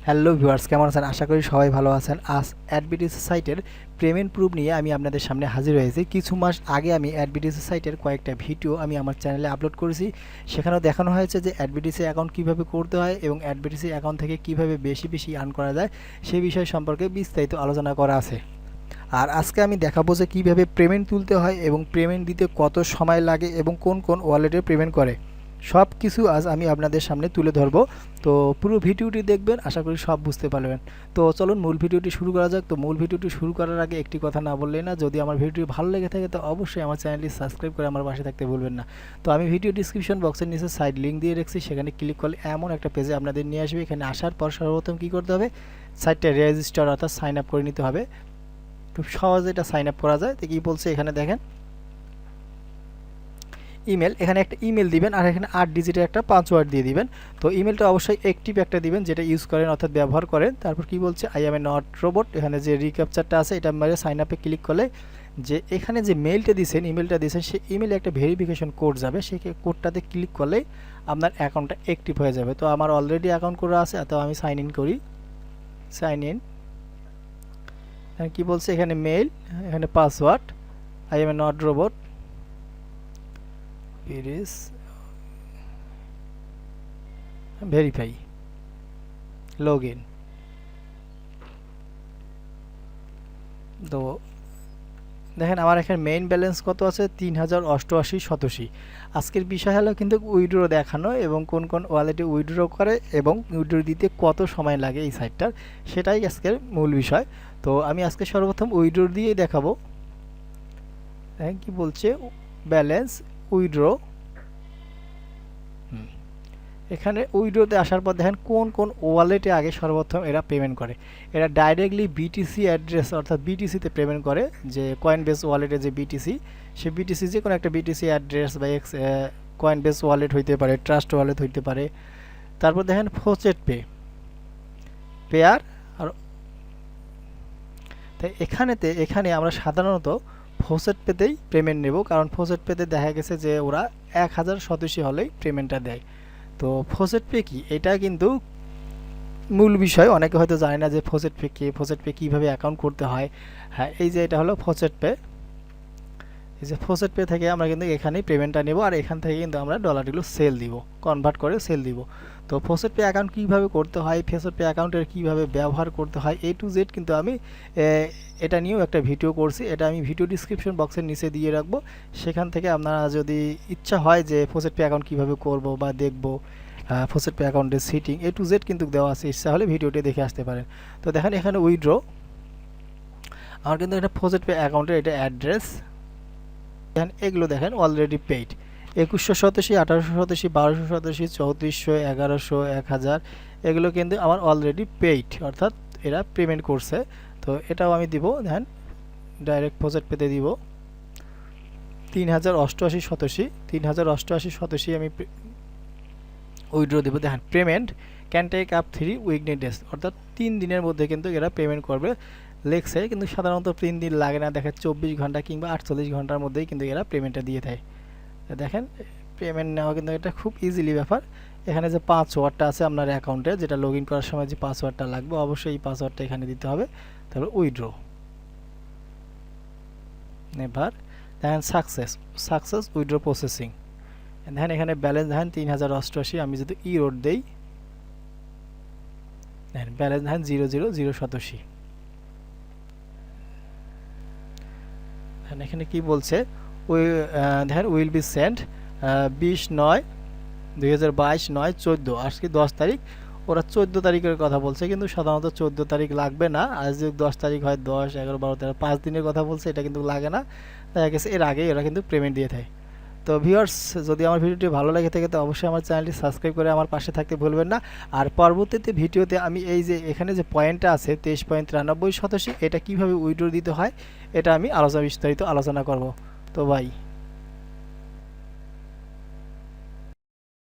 Hello viewers, কেমন আছেন? আশা করি সবাই ভালো আছেন। আজ অ্যাডবিটিসি সাইটের পেমেন্ট প্রুফ নিয়ে আমি আপনাদের সামনে হাজির হয়েছি। কিছু মাস আগে আমি অ্যাডবিটিসি সাইটের কয়েকটা ভিডিও আমি আমার চ্যানেলে আপলোড করেছি। সেখানেও দেখানো হয়েছে যে অ্যাডবিটিসি অ্যাকাউন্ট কীভাবে করতে হয় এবং অ্যাডবিটিসি অ্যাকাউন্ট থেকে কীভাবে বেশি বেশি আর্ন করা যায় সেই বিষয় সম্পর্কে বিস্তারিত আলোচনা করা আছে। আর আজকে আমি দেখাবো যে কীভাবে পেমেন্ট তুলতে হয় এবং পেমেন্ট দিতে কত সময় লাগে এবং কোন কোন ওয়ালেটে পেমেন্ট করে, সব কিছু আজ আমি আপনাদের সামনে তুলে ধরবো। তো পুরো ভিডিওটি দেখবেন, আশা করি সব বুঝতে পারবেন। তো চলুন মূল ভিডিওটি শুরু করা যাক। তো মূল ভিডিওটি শুরু করার আগে একটি কথা না বললেই না, যদি আমার ভিডিওটি ভালো লেগে থাকে তো অবশ্যই আমার চ্যানেলটি সাবস্ক্রাইব করে আমার পাশে থাকতে ভুলবেন না। তো আমি ভিডিও ডিসক্রিপশন বক্সের নিচে সাইড লিঙ্ক দিয়ে রেখেছি, সেখানে ক্লিক করলে এমন একটা পেজে আপনাদের নিয়ে আসবে। এখানে আসার পর সর্বপ্রথম কী করতে হবে, সাইটটা রেজিস্টার অর্থাৎ সাইন আপ করে নিতে হবে। খুব সহজে এটা সাইন আপ করা যায়। তো কী বলছে এখানে দেখেন, ইমেল, এখানে একটা ইমেল দিবেন আর এখানে 8 ডিজিটের একটা পাসওয়ার্ড দিয়ে দিবেন। তো ইমেলটা অবশ্যই অ্যাক্টিভ একটা দিবেন, যেটা ইউজ করেন অর্থাৎ ব্যবহার করেন। তারপর কি বলছে, I M A not robot, এখানে যে রিক্যাপচারটা আছে এটা মেরে সাইন আপে ক্লিক করলে যে এখানে যে মেইলটা দিয়েছেন, ইমেলটা দিয়েছেন, সেই ইমেলে একটা ভেরিফিকেশন কোড যাবে। সেই কোডটাতে ক্লিক করলেই আপনার অ্যাকাউন্টটা অ্যাক্টিভ হয়ে যাবে। তো আমার অলরেডি অ্যাকাউন্ট করা আছে, তো আমি সাইন ইন করি। সাইন ইন, কি বলছে এখানে মেইল, এখানে password, I M A not robot, it is verify, login। তো দেখেন আমার এখানে মেইন ব্যালেন্স কত আছে, 3088 আজকের বিষয় হলো কিন্তু উইথড্র দেখানো এবং কোন কোন ওয়ালেটে উইথড্র করে এবং উইথড্র দিতে কত সময় লাগে এই সাইটটার, সেটাই আজকের মূল বিষয়। তো আমি আজকে সর্বপ্রথম উইথড্র দিয়েই দেখাবো। দেখেন কি বলছে, ব্যালেন্স, উইথড্র। এখানে উইথড্রতে আসার পর দেখেন কোন কোন ওয়ালেটে আগে সর্বপ্রথম এরা পেমেন্ট করে। এরা ডাইরেক্টলি বিটিসি অ্যাড্রেস অর্থাৎ বিটিসিতে পেমেন্ট করে, যে কয়েনবেস ওয়ালেটে যে বিটিসি, সে বিটিসি যে কোনো একটা বিটিসি অ্যাড্রেস বা কয়েনবেস ওয়ালেট হইতে পারে, ট্রাস্ট ওয়ালেট হইতে পারে। তারপর দেখেন FaucetPay, পেয়ার। আর তাই এখানে আমরা সাধারণত FaucetPayতেই পেমেন্ট নেব, কারণ FaucetPayতে দেখা গেছে যে ওরা 1000 সদস্য হলেই পেমেন্টটা দেয়। তো FaucetPay কি, এটা কিন্তু মূল বিষয়। অনেকে হয়তো জানে না যে FaucetPay কি, FaucetPay কীভাবে অ্যাকাউন্ট করতে হয়। হ্যাঁ, এই যে এটা হলো FaucetPay। এই যে FaucetPay থেকে আমরা কিন্তু এখানেই পেমেন্টটা নেব আর এখান থেকে কিন্তু আমরা ডলারগুলো সেল দিব, কনভার্ট করে সেল দিব। তো FaucetPay অ্যাকাউন্ট কীভাবে করতে হয়, FaucetPay অ্যাকাউন্টের কীভাবে ব্যবহার করতে হয়, A to Z কিন্তু আমি এটা নিয়েও একটা ভিডিও করছি। এটা আমি ভিডিও ডিসক্রিপশন বক্সের নিচে দিয়ে রাখবো। সেখান থেকে আপনারা যদি ইচ্ছা হয় যে FaucetPay অ্যাকাউন্ট কীভাবে করব বা দেখব, FaucetPay অ্যাকাউন্টের সেটিং A to Z কিন্তু দেওয়া আছে, ইচ্ছা হলে ভিডিওটি দেখে আসতে পারেন। তো দেখেন এখানে উইথড্র, আমার কিন্তু এটা FaucetPay অ্যাকাউন্টের এটা অ্যাড্রেস। দেখেন এগুলো দেখেন অলরেডি পেইড, 2187, 1887, 1287, 3400, 1100, 1000, এগুলো কিন্তু আমার অলরেডি পেইড, অর্থাৎ এরা পেমেন্ট করছে। তো এটাও আমি দিব, দেখেন ডাইরেক্ট FaucetPayতে দিব 3088 আমি উইথড্র দেবো। দেখেন payment can take up 3 working days, অর্থাৎ 3 দিনের মধ্যে কিন্তু এরা পেমেন্ট করবে লেখছে, কিন্তু সাধারণত 3 দিন লাগে না, দেখেন 24 ঘন্টা কিংবা 48 ঘন্টার মধ্যেই কিন্তু এরা পেমেন্টটা দিয়ে দেয়। দেখেন পেমেন্ট নেওয়া কিন্তু এটা খুব ইজিলি ব্যাপার। এখানে যে পাসওয়ার্ডটা আছে আপনার অ্যাকাউন্টে, যেটা লগ ইন করার সময় যে পাসওয়ার্ডটা লাগবে, অবশ্যই এই পাসওয়ার্ডটা এখানে দিতে হবে। তারপর উইথড্র, এবার দেখেন সাকসেস উইথড্র প্রসেসিং। দেখেন এখানে ব্যালেন্স দেখেন 3088, আমি যদি রোড দেই, দেখেন ব্যালেন্স দেখেন 00087। এখানে কি বলছে, দেখেন উইল বি সেন্ড 20/9/2022, আজকে 10 তারিখ, ওরা 14 তারিখের কথা বলছে, কিন্তু সাধারণত 14 তারিখ লাগবে না। আজ যদি 10 তারিখ হয়, 10, 11, 12, 13, 5 দিনের কথা বলছে, এটা কিন্তু লাগে না। দেখা গেছে এর আগেই ওরা কিন্তু পেমেন্ট দিয়ে দেয়। তো ভিউয়ার্স, যদি আমার ভিডিওটি ভালো লাগে থাকে তো অবশ্যই আমার চ্যানেলটি সাবস্ক্রাইব করে আমার পাশে থাকতে ভুলবেন না। আর পরবর্তীতে ভিডিওতে আমি এই যে এখানে যে পয়েন্টটা আছে 23.93%, এটা কিভাবে উইথড্র দিতে হয় এটা আমি বিস্তারিত আলোচনা করব। তো ভাই